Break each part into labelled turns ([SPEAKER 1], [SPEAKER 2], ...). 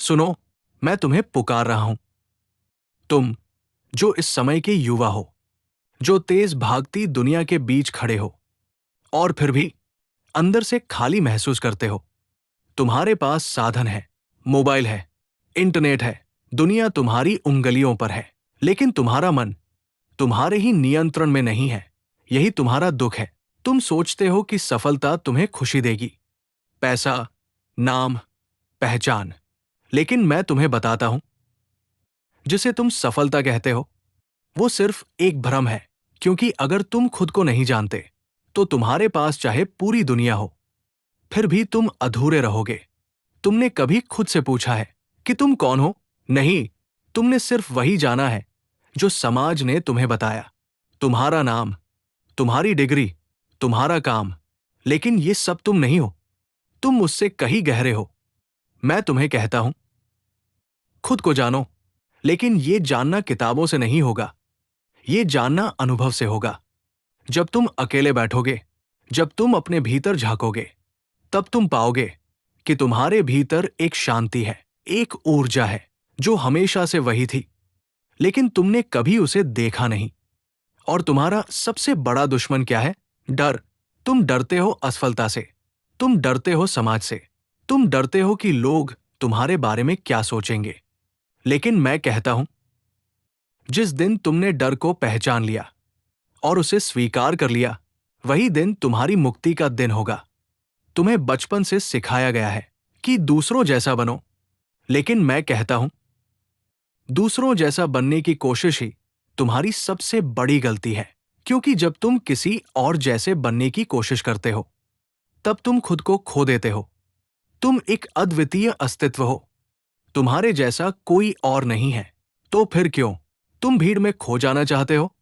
[SPEAKER 1] सुनो, मैं तुम्हें पुकार रहा हूं। तुम जो इस समय के युवा हो, जो तेज भागती दुनिया के बीच खड़े हो और फिर भी अंदर से खाली महसूस करते हो। तुम्हारे पास साधन है, मोबाइल है, इंटरनेट है, दुनिया तुम्हारी उंगलियों पर है, लेकिन तुम्हारा मन तुम्हारे ही नियंत्रण में नहीं है। यही तुम्हारा दुख है। तुम सोचते हो कि सफलता तुम्हें खुशी देगी, पैसा, नाम, पहचान। लेकिन मैं तुम्हें बताता हूं, जिसे तुम सफलता कहते हो वो सिर्फ एक भ्रम है। क्योंकि अगर तुम खुद को नहीं जानते तो तुम्हारे पास चाहे पूरी दुनिया हो, फिर भी तुम अधूरे रहोगे। तुमने कभी खुद से पूछा है कि तुम कौन हो? नहीं, तुमने सिर्फ वही जाना है जो समाज ने तुम्हें बताया। तुम्हारा नाम, तुम्हारी डिग्री, तुम्हारा काम। लेकिन ये सब तुम नहीं हो। तुम मुझसे कहीं गहरे हो। मैं तुम्हें कहता हूं, खुद को जानो। लेकिन ये जानना किताबों से नहीं होगा, ये जानना अनुभव से होगा। जब तुम अकेले बैठोगे, जब तुम अपने भीतर झांकोगे, तब तुम पाओगे कि तुम्हारे भीतर एक शांति है, एक ऊर्जा है जो हमेशा से वही थी, लेकिन तुमने कभी उसे देखा नहीं। और तुम्हारा सबसे बड़ा दुश्मन क्या है? डर। तुम डरते हो असफलता से, तुम डरते हो समाज से, तुम डरते हो कि लोग तुम्हारे बारे में क्या सोचेंगे। लेकिन मैं कहता हूं, जिस दिन तुमने डर को पहचान लिया और उसे स्वीकार कर लिया, वही दिन तुम्हारी मुक्ति का दिन होगा। तुम्हें बचपन से सिखाया गया है कि दूसरों जैसा बनो, लेकिन मैं कहता हूं, दूसरों जैसा बनने की कोशिश ही तुम्हारी सबसे बड़ी गलती है। क्योंकि जब तुम किसी और जैसे बनने की कोशिश करते हो, तब तुम खुद को खो देते हो। तुम एक अद्वितीय अस्तित्व हो, तुम्हारे जैसा कोई और नहीं है। तो फिर क्यों तुम भीड़ में खो जाना चाहते हो?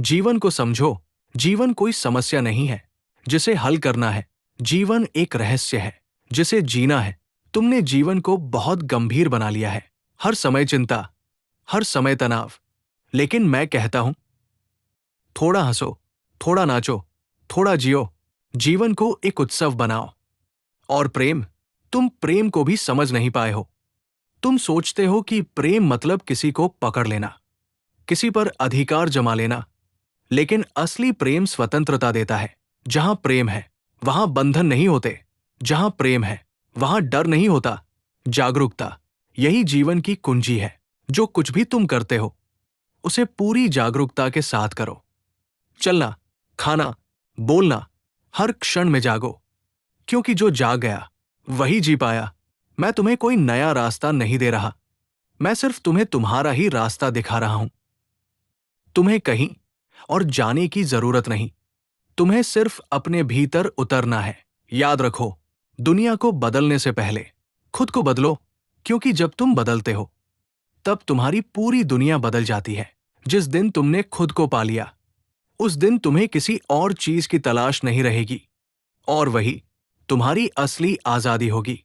[SPEAKER 1] जीवन को समझो। जीवन कोई समस्या नहीं है जिसे हल करना है। जीवन एक रहस्य है जिसे जीना है। तुमने जीवन को बहुत गंभीर बना लिया है। हर समय चिंता, हर समय तनाव। लेकिन मैं कहता हूं, थोड़ा हंसो, थोड़ा नाचो, थोड़ा जियो। जीवन को एक उत्सव बनाओ। और प्रेम, तुम प्रेम को भी समझ नहीं पाए हो। तुम सोचते हो कि प्रेम मतलब किसी को पकड़ लेना, किसी पर अधिकार जमा लेना। लेकिन असली प्रेम स्वतंत्रता देता है। जहां प्रेम है वहां बंधन नहीं होते। जहां प्रेम है वहां डर नहीं होता, जागरूकता। यही जीवन की कुंजी है। जो कुछ भी तुम करते हो उसे पूरी जागरूकता के साथ करो। चलना, खाना, बोलना, हर क्षण में जागो। क्योंकि जो जाग गया वही जी पाया। मैं तुम्हें कोई नया रास्ता नहीं दे रहा, मैं सिर्फ तुम्हें तुम्हारा ही रास्ता दिखा रहा हूं। तुम्हें कहीं और जाने की जरूरत नहीं, तुम्हें सिर्फ अपने भीतर उतरना है। याद रखो, दुनिया को बदलने से पहले खुद को बदलो। क्योंकि जब तुम बदलते हो तब तुम्हारी पूरी दुनिया बदल जाती है। जिस दिन तुमने खुद को पा लिया, उस दिन तुम्हें किसी और चीज की तलाश नहीं रहेगी। और वही तुम्हारी असली आजादी होगी।